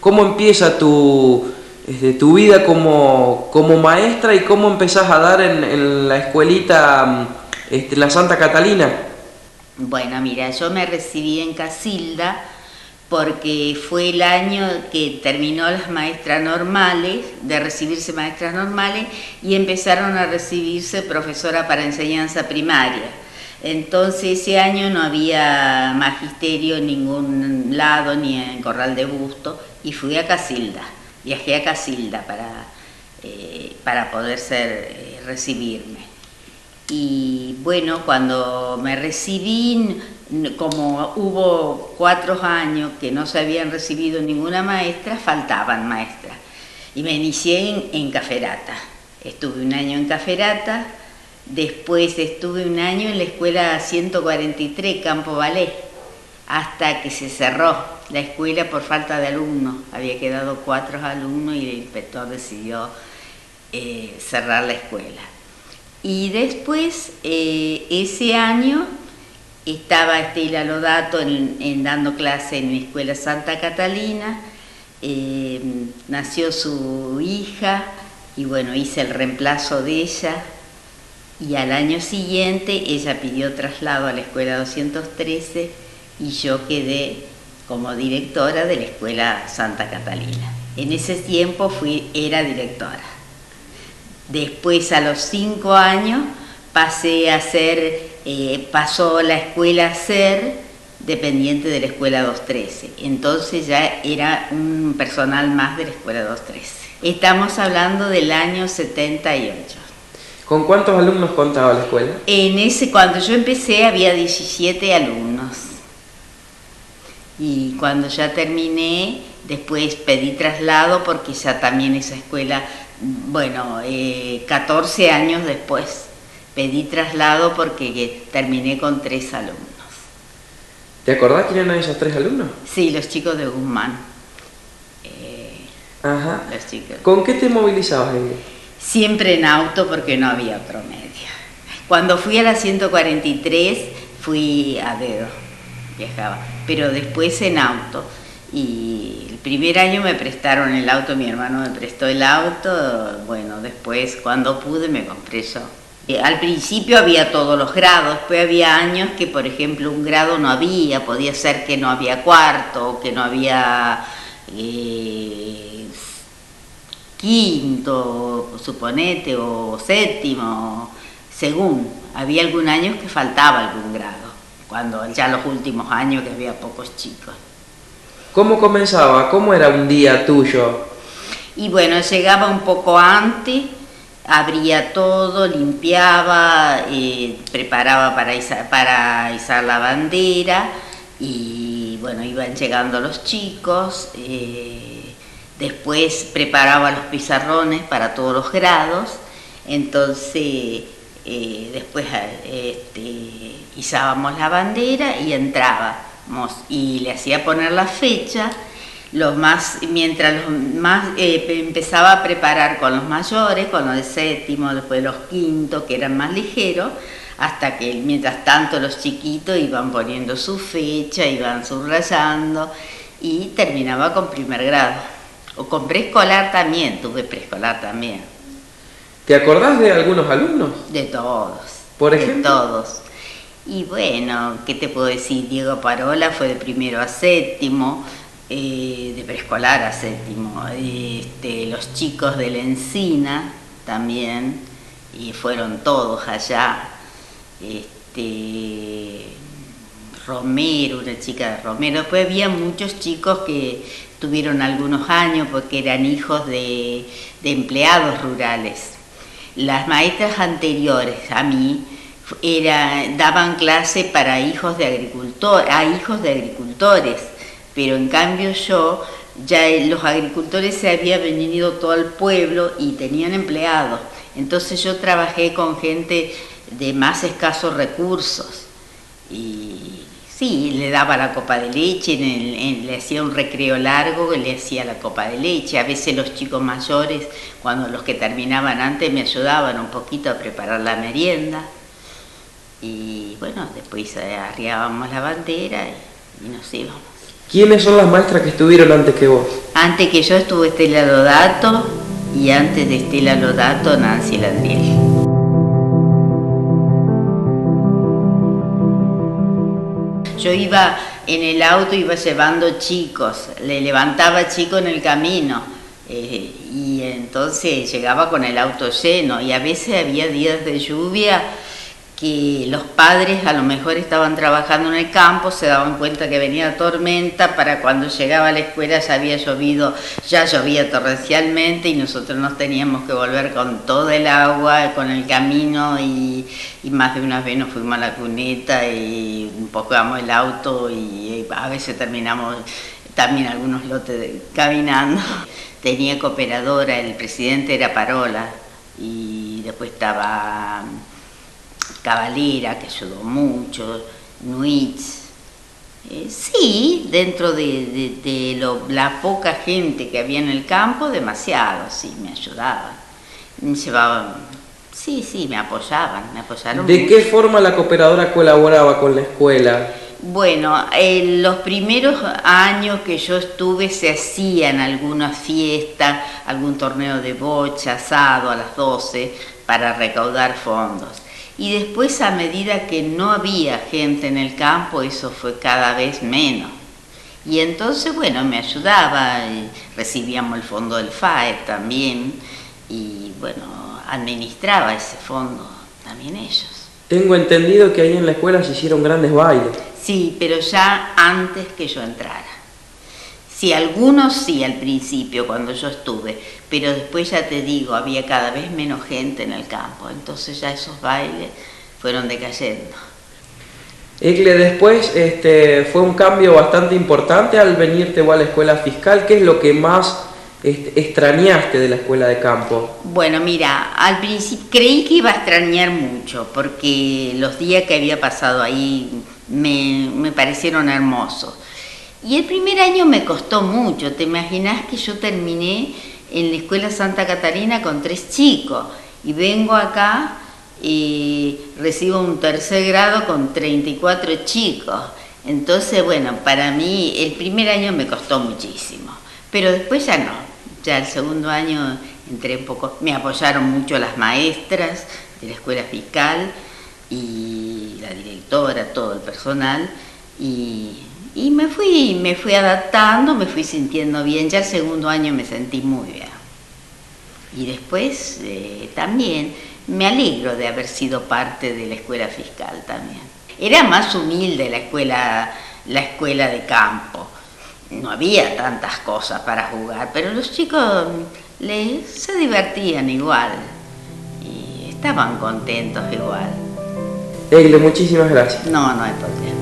¿Cómo empieza tu vida como maestra y cómo empezás a dar en la escuelita, la Santa Catalina? Bueno, mira, yo me recibí en Casilda porque fue el año que terminó las maestras normales, de recibirse maestras normales, y empezaron a recibirse profesora para enseñanza primaria. Entonces ese año no había magisterio en ningún lado, ni en Corral de Busto, y fui a Casilda, viajé a Casilda para poder recibirme. Y bueno, cuando me recibí, como hubo 4 años que no se habían recibido ninguna maestra, faltaban maestras. Y me inicié en Caferata. Estuve un año en Caferata, después estuve un año en la escuela 143, Campo Ballet, hasta que se cerró la escuela por falta de alumnos. Había quedado 4 alumnos y el inspector decidió cerrar la escuela. Y después, ese año, estaba Estela Lodato dando clase en mi escuela Santa Catalina, nació su hija y bueno, hice el reemplazo de ella, y al año siguiente ella pidió traslado a la escuela 213 y yo quedé como directora de la escuela Santa Catalina. En ese tiempo era directora. Después, a los 5 años, pasó la escuela a ser dependiente de la escuela 213. Entonces ya era un personal más de la escuela 213. Estamos hablando del año 78. ¿Con cuántos alumnos contaba la escuela? Cuando yo empecé había 17 alumnos. Y cuando ya terminé, después pedí traslado porque ya también esa escuela... Bueno, 14 años después pedí traslado porque terminé con 3 alumnos. ¿Te acordás quién eran esos 3 alumnos? Sí, los chicos de Guzmán. Ajá. Los chicos. ¿Con qué te movilizabas, Ingrid? Siempre en auto porque no había otro medio. Cuando fui a la 143 fui a dedo, viajaba, pero después en auto. Y el primer año me prestaron el auto, mi hermano me prestó el auto, bueno, después cuando pude me compré yo. Al principio había todos los grados, después había años que por ejemplo un grado no había, podía ser que no había cuarto, que no había quinto, suponete, o séptimo, según. Había algún año que faltaba algún grado, cuando ya los últimos años que había pocos chicos. ¿Cómo comenzaba? ¿Cómo era un día tuyo? Y bueno, llegaba un poco antes, abría todo, limpiaba, preparaba para izar la bandera y bueno, iban llegando los chicos, después preparaba los pizarrones para todos los grados, entonces después izábamos la bandera y entrábamos y le hacía poner la fecha. Mientras empezaba a preparar con los mayores, con los de séptimo, después los quintos, que eran más ligeros, hasta que mientras tanto los chiquitos iban poniendo su fecha, iban subrayando y terminaba con primer grado. O con preescolar también, tuve preescolar también. ¿Te acordás de algunos alumnos? De todos. ¿Por ejemplo? De todos. Y bueno, ¿qué te puedo decir? Diego Parola fue de primero a séptimo. De preescolar a séptimo, los chicos de la Encina también, y fueron todos allá, Romero, una chica de Romero, después había muchos chicos que tuvieron algunos años porque eran hijos de empleados rurales. Las maestras anteriores a mí daban clase para hijos de agricultores, pero en cambio ya los agricultores se habían venido todo al pueblo y tenían empleados. Entonces yo trabajé con gente de más escasos recursos y sí, le daba la copa de leche, le hacía un recreo largo, le hacía la copa de leche. A veces los chicos mayores, cuando los que terminaban antes, me ayudaban un poquito a preparar la merienda. Y bueno, después arriábamos la bandera y nos íbamos. ¿Quiénes son las maestras que estuvieron antes que vos? Antes que yo estuvo Estela Lodato y antes de Estela Lodato Nancy Landriel. Yo iba en el auto, iba llevando chicos, le levantaba chicos en el camino y entonces llegaba con el auto lleno y a veces había días de lluvia que los padres a lo mejor estaban trabajando en el campo, se daban cuenta que venía tormenta, para cuando llegaba a la escuela ya había llovido, ya llovía torrencialmente y nosotros nos teníamos que volver con todo el agua, con el camino y más de una vez nos fuimos a la cuneta y empujamos el auto y a veces terminamos también algunos lotes caminando. Tenía cooperadora, el presidente era Parola y después estaba Cavalera, que ayudó mucho, Nuitz. Sí, dentro de la poca gente que había en el campo, demasiado, sí, me ayudaban. Me llevaban, sí, me apoyaron ¿De mucho. qué forma la cooperadora colaboraba con la escuela? Bueno, en los primeros años que yo estuve se hacían algunas fiestas, algún torneo de bocha, asado a las 12 para recaudar fondos. Y después, a medida que no había gente en el campo, eso fue cada vez menos. Y entonces, bueno, me ayudaba, recibíamos el fondo del FAE también, y bueno, administraba ese fondo también ellos. Tengo entendido que ahí en la escuela se hicieron grandes bailes. Sí, pero ya antes que yo entrara. Sí, algunos sí al principio cuando yo estuve, pero después ya te digo, había cada vez menos gente en el campo, entonces ya esos bailes fueron decayendo. Egle, después fue un cambio bastante importante al venirte vos a la escuela fiscal. ¿Qué es lo que más extrañaste de la escuela de campo? Bueno, mira, al principio creí que iba a extrañar mucho, porque los días que había pasado ahí me parecieron hermosos. Y el primer año me costó mucho. Te imaginás que yo terminé en la escuela Santa Catarina con 3 chicos y vengo acá y recibo un tercer grado con 34 chicos. Entonces, bueno, para mí el primer año me costó muchísimo, pero después ya no. Ya el segundo año entré un poco, me apoyaron mucho las maestras de la escuela fiscal y la directora, todo el personal, y me fui adaptando, me fui sintiendo bien. Ya el segundo año me sentí muy bien. Y después también me alegro de haber sido parte de la escuela fiscal también. Era más humilde la escuela de campo. No había tantas cosas para jugar, pero los chicos se divertían igual y estaban contentos igual. Egle, muchísimas gracias. No hay por qué.